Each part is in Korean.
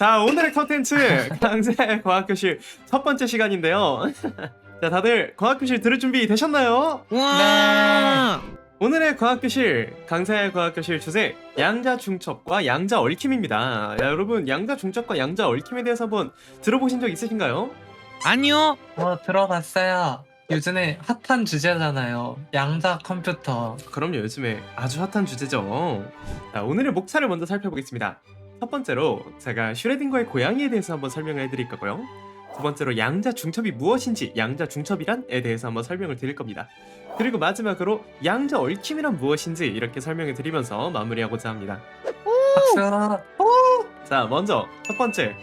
자, 오늘의 컨텐츠 강제 과학교실 첫 번째 시간인데요. 자, 다들 과학교실 들을 준비 되셨나요? 와! 오늘의 과학교실 강제 과학교실 주제 양자 중첩과 양자 얽힘입니다. 야, 여러분 양자 중첩과 양자 얽힘에 대해서 한번 들어보신 적 있으신가요? 아니요. 들어봤어요. 요즘에 핫한 주제잖아요. 양자 컴퓨터. 그럼요, 요즘에 아주 핫한 주제죠. 자, 오늘의 목차를 먼저 살펴보겠습니다. 첫 번째로 제가 슈레딩거의 고양이에 대해서 한번 설명을 해드릴 거고요. 두 번째로 양자 중첩이 무엇인지, 양자 중첩이란에 대해서 한번 설명을 드릴 겁니다. 그리고 마지막으로 양자 얽힘이란 무엇인지 이렇게 설명을 드리면서 마무리하고자 합니다. 박수. 자, 먼저 첫 번째,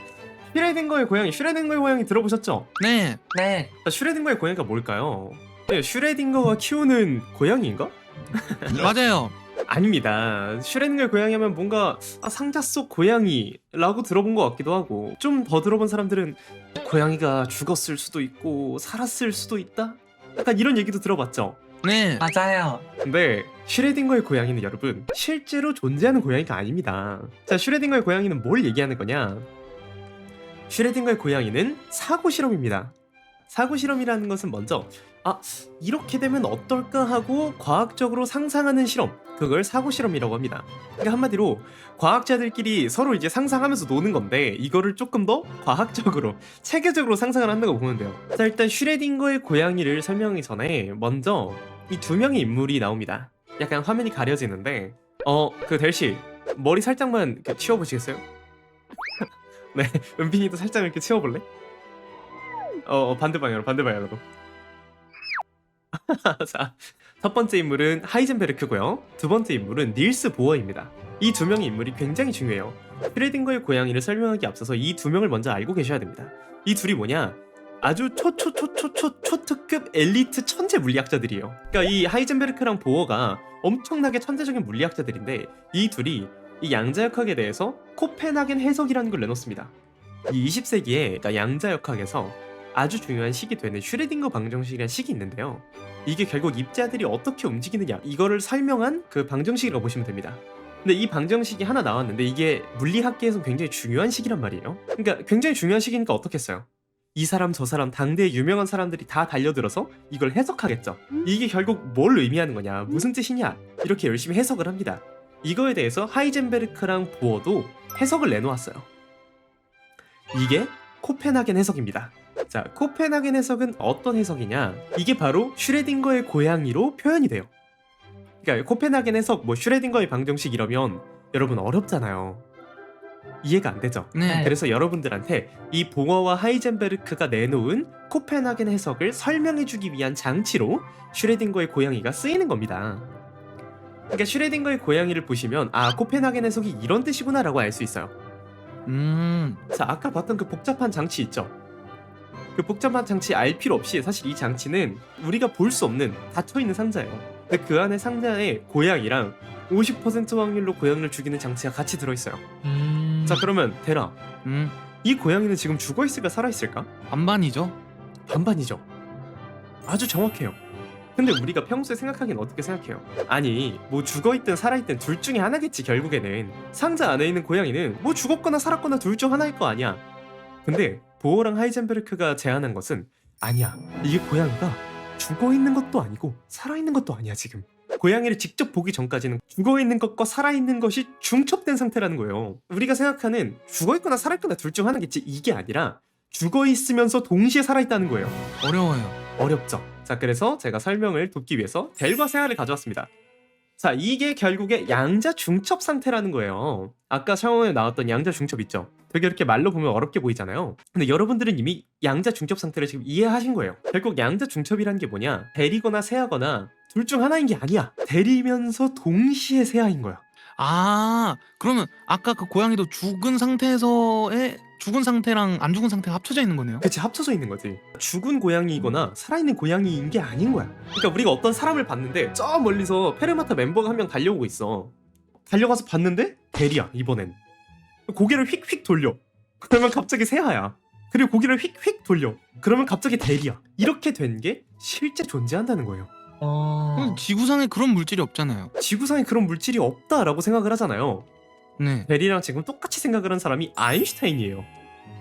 슈레딩거의 고양이. 슈레딩거의 고양이 들어보셨죠? 네. 네. 자, 슈레딩거의 고양이가 뭘까요? 네, 슈레딩거가 키우는 고양이인가? 맞아요. 아닙니다. 슈레딩거의 고양이 하면 뭔가 상자 속 고양이라고 들어본 것 같기도 하고, 좀 더 들어본 사람들은 고양이가 죽었을 수도 있고 살았을 수도 있다? 약간 이런 얘기도 들어봤죠? 네. 맞아요. 근데 슈레딩거의 고양이는 여러분 실제로 존재하는 고양이가 아닙니다. 자, 슈레딩거의 고양이는 뭘 얘기하는 거냐? 슈레딩거의 고양이는 사고 실험입니다. 사고 실험이라는 것은 먼저 이렇게 되면 어떨까 하고 과학적으로 상상하는 실험, 그걸 사고 실험이라고 합니다. 그러니까 한마디로 과학자들끼리 서로 이제 상상하면서 노는 건데, 이거를 조금 더 과학적으로 체계적으로 상상을 한다고 보면 돼요. 자, 일단 슈레딩거의 고양이를 설명하기 전에 먼저 이 두 명의 인물이 나옵니다. 약간 화면이 가려지는데 그 델씨 머리 살짝만 이렇게 치워보시겠어요? 네, 은빈이도 살짝 이렇게 치워볼래? 반대 방향으로. 자, 첫 번째 인물은 하이젠베르크고요. 두 번째 인물은 닐스 보어입니다. 이 두 명의 인물이 굉장히 중요해요. 슈레딩거의 고양이를 설명하기 앞서서 이 두 명을 먼저 알고 계셔야 됩니다. 이 둘이 뭐냐? 아주 초특급 엘리트 천재 물리학자들이에요. 그러니까 이 하이젠베르크랑 보어가 엄청나게 천재적인 물리학자들인데, 이 둘이 이 양자역학에 대해서 코펜하겐 해석이라는 걸 내놓습니다. 이 20세기에 그러니까 양자역학에서 아주 중요한 식이 되는 슈레딩거 방정식이라는 식이 있는데요. 이게 결국 입자들이 어떻게 움직이느냐, 이거를 설명한 그 방정식이라고 보시면 됩니다. 근데 이 방정식이 하나 나왔는데 이게 물리학계에서 굉장히 중요한 식이란 말이에요. 그러니까 굉장히 중요한 식이니까 어떻겠어요? 이 사람 저 사람 당대의 유명한 사람들이 다 달려들어서 이걸 해석하겠죠. 이게 결국 뭘 의미하는 거냐, 무슨 뜻이냐, 이렇게 열심히 해석을 합니다. 이거에 대해서 하이젠베르크랑 보어도 해석을 내놓았어요. 이게 코펜하겐 해석입니다. 자, 코펜하겐 해석은 어떤 해석이냐? 이게 바로 슈레딩거의 고양이로 표현이 돼요. 그러니까 코펜하겐 해석, 슈레딩거의 방정식 이러면 여러분 어렵잖아요. 이해가 안 되죠? 네. 그래서 여러분들한테 이 보어와 하이젠베르크가 내놓은 코펜하겐 해석을 설명해주기 위한 장치로 슈레딩거의 고양이가 쓰이는 겁니다. 그러니까 슈레딩거의 고양이를 보시면 코펜하겐 해석이 이런 뜻이구나 라고 알 수 있어요. 자, 아까 봤던 그 복잡한 장치 있죠? 그 복잡한 장치 알 필요 없이 사실 이 장치는 우리가 볼 수 없는 닫혀있는 상자예요. 근데 그 안에 상자에 고양이랑 50% 확률로 고양이를 죽이는 장치가 같이 들어있어요. 자, 그러면 대라, 이 고양이는 지금 죽어있을까 살아있을까? 반반이죠. 반반이죠. 아주 정확해요. 근데 우리가 평소에 생각하기엔 어떻게 생각해요? 아니, 죽어있든 살아있든 둘 중에 하나겠지. 결국에는 상자 안에 있는 고양이는 죽었거나 살았거나 둘 중 하나일 거 아니야. 근데 보어랑 하이젠베르크가 제안한 것은 아니야, 이게 고양이가 죽어있는 것도 아니고 살아있는 것도 아니야. 지금 고양이를 직접 보기 전까지는 죽어있는 것과 살아있는 것이 중첩된 상태라는 거예요. 우리가 생각하는 죽어있거나 살아있거나 둘 중 하나겠지, 이게 아니라 죽어있으면서 동시에 살아있다는 거예요. 어려워요. 어렵죠. 자, 그래서 제가 설명을 돕기 위해서 델과 세아를 가져왔습니다. 자, 이게 결국에 양자 중첩 상태라는 거예요. 아까 처음에 나왔던 양자 중첩 있죠? 되게 이렇게 말로 보면 어렵게 보이잖아요. 근데 여러분들은 이미 양자 중첩 상태를 지금 이해하신 거예요. 결국 양자 중첩이라는 게 뭐냐? 대리거나 세하거나 둘 중 하나인 게 아니야. 대리면서 동시에 세하인 거야. 그러면 아까 그 고양이도 죽은 상태랑 안 죽은 상태가 합쳐져 있는 거네요. 그치, 합쳐져 있는 거지. 죽은 고양이이거나 살아있는 고양이인 게 아닌 거야. 그러니까 우리가 어떤 사람을 봤는데 저 멀리서 페르마타 멤버가 한 명 달려오고 있어. 달려가서 봤는데 대리야, 이번엔. 고개를 휙휙 돌려. 그러면 갑자기 세하야. 그리고 고개를 휙휙 돌려. 그러면 갑자기 대리야. 이렇게 된 게 실제 존재한다는 거예요. 지구상에 그런 물질이 없잖아요. 지구상에 그런 물질이 없다라고 생각을 하잖아요. 네. 베리랑 지금 똑같이 생각을 한 사람이 아인슈타인이에요.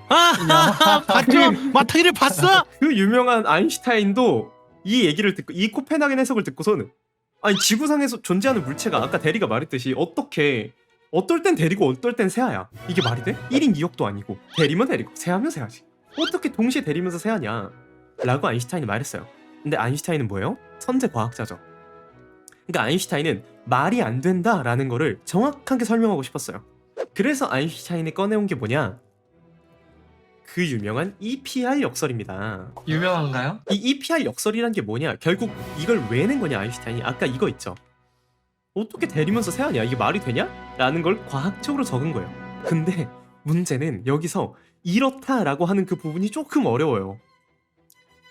아, 봤죠? 마타이를 봤어? 그 유명한 아인슈타인도 이 얘기를 듣고 이 코펜하겐 해석을 듣고서는 아니 지구상에서 존재하는 물체가 아까 대리가 말했듯이 어떻게 어떨 땐 대리고 어떨 땐 새하야. 이게 말이 돼? 1인 2역도 아니고 대리면 대리고 새하면 새하지. 어떻게 동시에 대리면서 새하냐 라고 아인슈타인이 말했어요. 근데 아인슈타인은 뭐예요? 천재 과학자죠. 그러니까 아인슈타인은 말이 안 된다라는 거를 정확하게 설명하고 싶었어요. 그래서 아인슈타인이 꺼내온 게 뭐냐? 그 유명한 EPR 역설입니다. 유명한가요? 이 EPR 역설이란 게 뭐냐? 결국 이걸 왜 낸 거냐 아인슈타인이? 아까 이거 있죠. 어떻게 대리면서 새하냐? 이게 말이 되냐? 라는 걸 과학적으로 적은 거예요. 근데 문제는 여기서 이렇다라고 하는 그 부분이 조금 어려워요.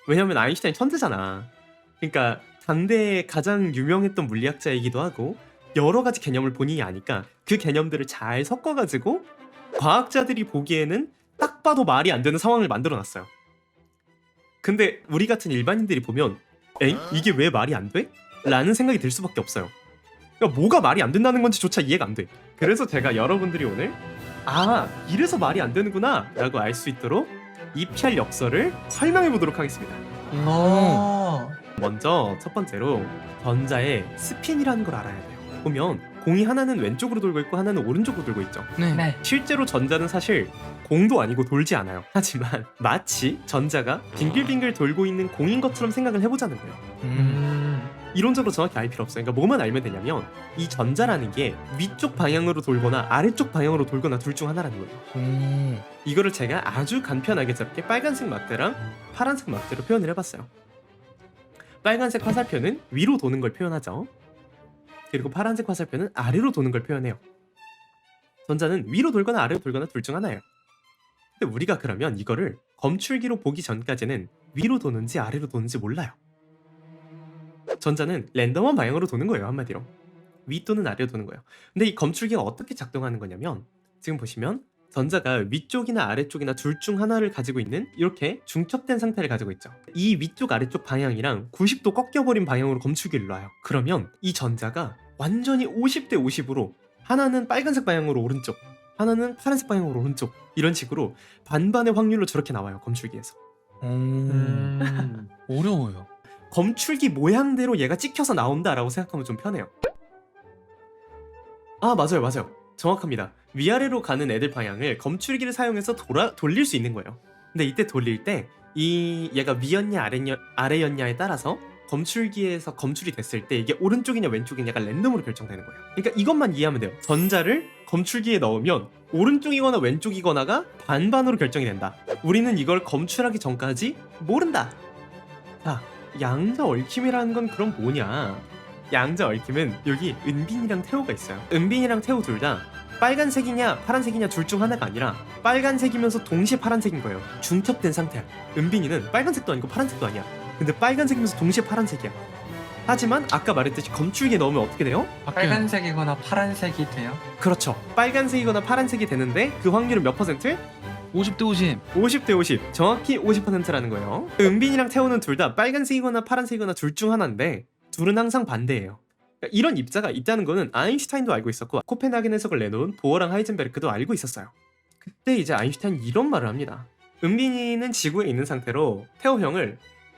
왜냐면 아인슈타인 천재잖아. 그러니까 당대에 가장 유명했던 물리학자이기도 하고 여러 가지 개념을 본인이 아니까 그 개념들을 잘 섞어가지고 과학자들이 보기에는 딱 봐도 말이 안 되는 상황을 만들어놨어요. 근데 우리 같은 일반인들이 보면 에잉? 이게 왜 말이 안 돼? 라는 생각이 들 수밖에 없어요. 그러니까 뭐가 말이 안 된다는 건지조차 이해가 안 돼. 그래서 제가 여러분들이 오늘 아 이래서 말이 안 되는구나 라고 알 수 있도록 EPR 역설을 설명해 보도록 하겠습니다. 오. 먼저 첫 번째로 전자의 스핀이라는 걸 알아야 돼요. 보면 공이 하나는 왼쪽으로 돌고 있고 하나는 오른쪽으로 돌고 있죠. 네. 네. 실제로 전자는 사실 공도 아니고 돌지 않아요. 하지만 마치 전자가 빙글빙글 돌고 있는 공인 것처럼 생각을 해보자는 거예요. 이론적으로 정확히 알 필요 없어요. 그러니까 뭐만 알면 되냐면 이 전자라는 게 위쪽 방향으로 돌거나 아래쪽 방향으로 돌거나 둘 중 하나라는 거예요. 이거를 제가 아주 간편하게 잡게 빨간색 막대랑 파란색 막대로 표현을 해봤어요. 빨간색 화살표는 위로 도는 걸 표현하죠. 그리고 파란색 화살표는 아래로 도는 걸 표현해요. 전자는 위로 돌거나 아래로 돌거나 둘 중 하나예요. 근데 우리가 그러면 이거를 검출기로 보기 전까지는 위로 도는지 아래로 도는지 몰라요. 전자는 랜덤한 방향으로 도는 거예요. 한마디로 위 또는 아래로 도는 거예요. 근데 이 검출기가 어떻게 작동하는 거냐면 지금 보시면 전자가 위쪽이나 아래쪽이나 둘 중 하나를 가지고 있는 이렇게 중첩된 상태를 가지고 있죠. 이 위쪽 아래쪽 방향이랑 90도 꺾여버린 방향으로 검출기를 놔요. 그러면 이 전자가 완전히 50대 50으로 하나는 빨간색 방향으로 오른쪽 하나는 파란색 방향으로 오른쪽 이런 식으로 반반의 확률로 저렇게 나와요. 검출기에서. 어려워요. 검출기 모양대로 얘가 찍혀서 나온다라고 생각하면 좀 편해요. 아 맞아요. 정확합니다. 위아래로 가는 애들 방향을 검출기를 사용해서 돌릴 수 있는 거예요. 근데 이때 돌릴 때 이 얘가 위였냐 아래였냐에 따라서 검출기에서 검출이 됐을 때 이게 오른쪽이냐 왼쪽이냐가 랜덤으로 결정되는 거예요. 그러니까 이것만 이해하면 돼요. 전자를 검출기에 넣으면 오른쪽이거나 왼쪽이거나가 반반으로 결정이 된다. 우리는 이걸 검출하기 전까지 모른다. 자, 양자 얽힘이라는 건 그럼 뭐냐? 양자 얽힘은 여기 은빈이랑 태호가 있어요. 은빈이랑 태호 둘 다 빨간색이냐 파란색이냐 둘 중 하나가 아니라 빨간색이면서 동시에 파란색인 거예요. 중첩된 상태야. 은빈이는 빨간색도 아니고 파란색도 아니야. 근데 빨간색이면서 동시에 파란색이야. 하지만 아까 말했듯이 검출기에 넣으면 어떻게 돼요? 빨간색이거나 파란색이 돼요? 그렇죠. 빨간색이거나 파란색이 되는데 그 확률은 몇 퍼센트? 50대 50. 50대 50. 정확히 50%라는 거예요. 은빈이랑 태호는 둘 다 빨간색이거나 파란색이거나 둘 중 하나인데 둘은 항상 반대예요. 그러니까 이런 입자가 있다는 거는 아인슈타인도 알고 있었고 코펜하겐 해석을 내놓은 보어랑 하이젠베르크도 알고 있었어요. 그때 이제 아인슈타인이 이런 말을 합니다. 은빈이는 지구에 있는 상태로 태호 형을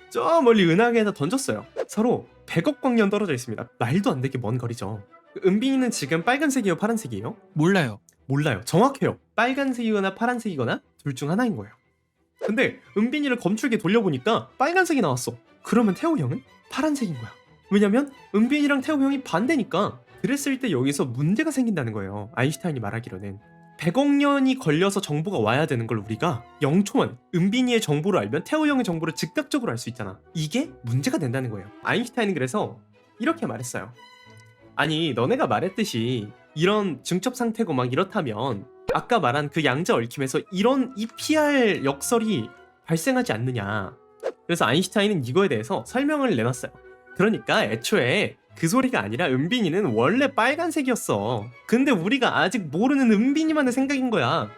저 멀리 은하계에다 던졌어요. 서로 100억 광년 떨어져 있습니다. 말도 안 되게 먼 거리죠. 은빈이는 지금 빨간색이에요 파란색이에요? 몰라요. 몰라요. 정확해요. 빨간색이거나 파란색이거나 둘 중 하나인 거예요. 근데 은빈이를 검출기에 돌려보니까 빨간색이 나왔어. 그러면 태호 형은 파란색인 거야. 왜냐면 은빈이랑 태호 형이 반대니까. 그랬을 때 여기서 문제가 생긴다는 거예요. 아인슈타인이 말하기로는 100억 년이 걸려서 정보가 와야 되는 걸 우리가 0초만 은빈이의 정보를 알면 태호 형의 정보를 즉각적으로 알 수 있잖아. 이게 문제가 된다는 거예요. 아인슈타인은 그래서 이렇게 말했어요. 아니 너네가 말했듯이 이런 중첩 상태고 막 이렇다면 아까 말한 그 양자 얽힘에서 이런 EPR 역설이 발생하지 않느냐. 그래서 아인슈타인은 이거에 대해서 설명을 내놨어요. 그러니까 애초에 그 소리가 아니라 은빈이는 원래 빨간색이었어. 근데 우리가 아직 모르는 은빈이만의 생각인 거야.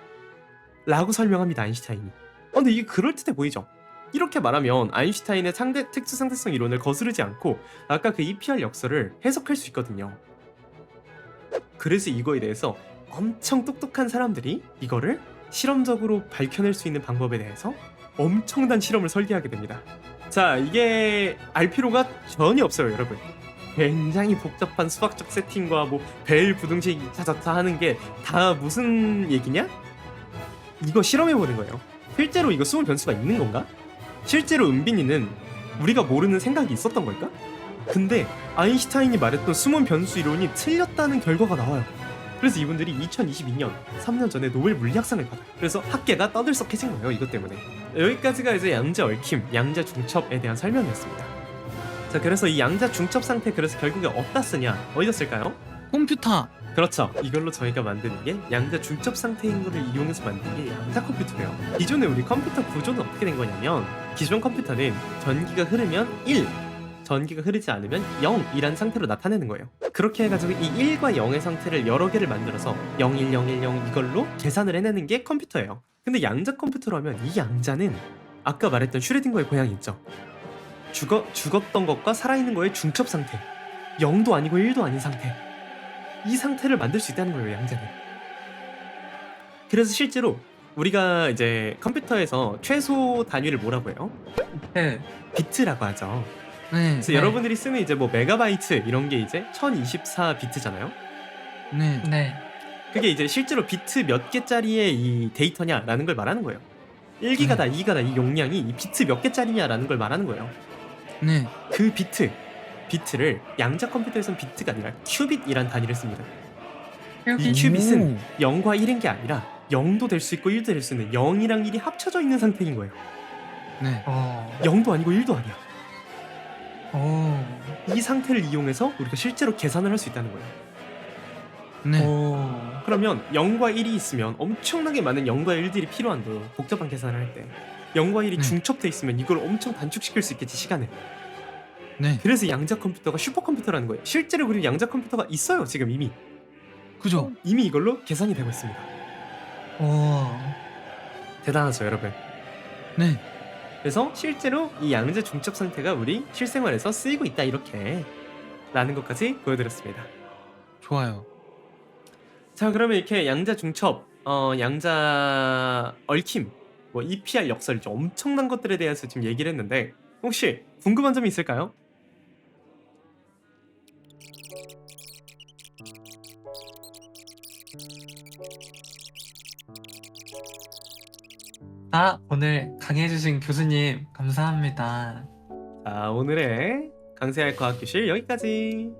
라고 설명합니다 아인슈타인이. 근데 이게 그럴듯해 보이죠? 이렇게 말하면 아인슈타인의 특수 상대성 이론을 거스르지 않고 아까 그 EPR 역설을 해석할 수 있거든요. 그래서 이거에 대해서 엄청 똑똑한 사람들이 이거를 실험적으로 밝혀낼 수 있는 방법에 대해서 엄청난 실험을 설계하게 됩니다. 자, 이게 알 필요가 전혀 없어요, 여러분. 굉장히 복잡한 수학적 세팅과 뭐 벨 부등식 자자자 하는 게 다 무슨 얘기냐? 이거 실험해보는 거예요. 실제로 이거 숨은 변수가 있는 건가? 실제로 은빈이는 우리가 모르는 생각이 있었던 걸까? 근데 아인슈타인이 말했던 숨은 변수 이론이 틀렸다는 결과가 나와요. 그래서 이분들이 2022년 3년 전에 노벨 물리학상을 받아요. 그래서 학계가 떠들썩해진 거예요, 이것 때문에. 여기까지가 이제 양자 얽힘, 양자 중첩에 대한 설명이었습니다. 자, 그래서 이 양자 중첩 상태 그래서 결국에 어디다 쓰냐? 어디다 쓸까요? 컴퓨터. 그렇죠. 이걸로 저희가 만드는 게 양자 중첩 상태인 거를 이용해서 만든 게 양자 컴퓨터예요. 기존에 우리 컴퓨터 구조는 어떻게 된 거냐면 기존 컴퓨터는 전기가 흐르면 1, 전기가 흐르지 않으면 0이란 상태로 나타내는 거예요. 그렇게 해가지고 이 1과 0의 상태를 여러 개를 만들어서 0, 1, 0, 1, 0 이걸로 계산을 해내는 게 컴퓨터예요. 근데 양자 컴퓨터라면 이 양자는 아까 말했던 슈레딩거의 고양이 있죠. 죽었던 것과 살아있는 거의 중첩 상태, 0도 아니고 1도 아닌 상태, 이 상태를 만들 수 있다는 거예요, 양자는. 그래서 실제로 우리가 이제 컴퓨터에서 최소 단위를 뭐라고 해요? 네. 비트라고 하죠. 네. 그래서 네. 여러분들이 쓰는 이제 뭐 메가바이트 이런 게 이제 1024비트잖아요. 네. 네. 그게 이제 실제로 비트 몇 개짜리의 이 데이터냐라는 걸 말하는 거예요. 1기가다, 2기가다 이 용량이 이 비트 몇 개짜리냐라는 걸 말하는 거예요. 네. 그 비트를 양자 컴퓨터에서는 비트가 아니라 큐빗이란 단위를 씁니다. 이 큐빗은 0과 1인 게 아니라 0도 될 수 있고 1도 될 수 있는 0이랑 1이 합쳐져 있는 상태인 거예요. 네. 0도 아니고 1도 아니야. 오. 이 상태를 이용해서 우리가 실제로 계산을 할 수 있다는 거예요. 네. 오. 그러면 0과 1이 있으면 엄청나게 많은 0과 1들이 필요한데 복잡한 계산을 할 때 0과 1이 네. 중첩돼 있으면 이걸 엄청 단축시킬 수 있겠지, 시간을. 네. 그래서 양자 컴퓨터가 슈퍼컴퓨터라는 거예요. 실제로 그리고 양자 컴퓨터가 있어요, 지금 이미. 그죠? 이미 이걸로 계산이 되고 있습니다. 오. 대단하죠, 여러분. 네. 그래서 실제로 이 양자 중첩 상태가 우리 실생활에서 쓰이고 있다, 이렇게 라는 것까지 보여드렸습니다. 좋아요. 자, 그러면 이렇게 양자 중첩, 양자 얽힘, 뭐 EPR 역설, 좀 엄청난 것들에 대해서 지금 얘기를 했는데 혹시 궁금한 점이 있을까요? 오늘 강해주신 교수님 감사합니다. 자, 오늘의 강세할 과학교실 여기까지.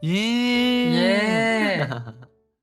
예. 예.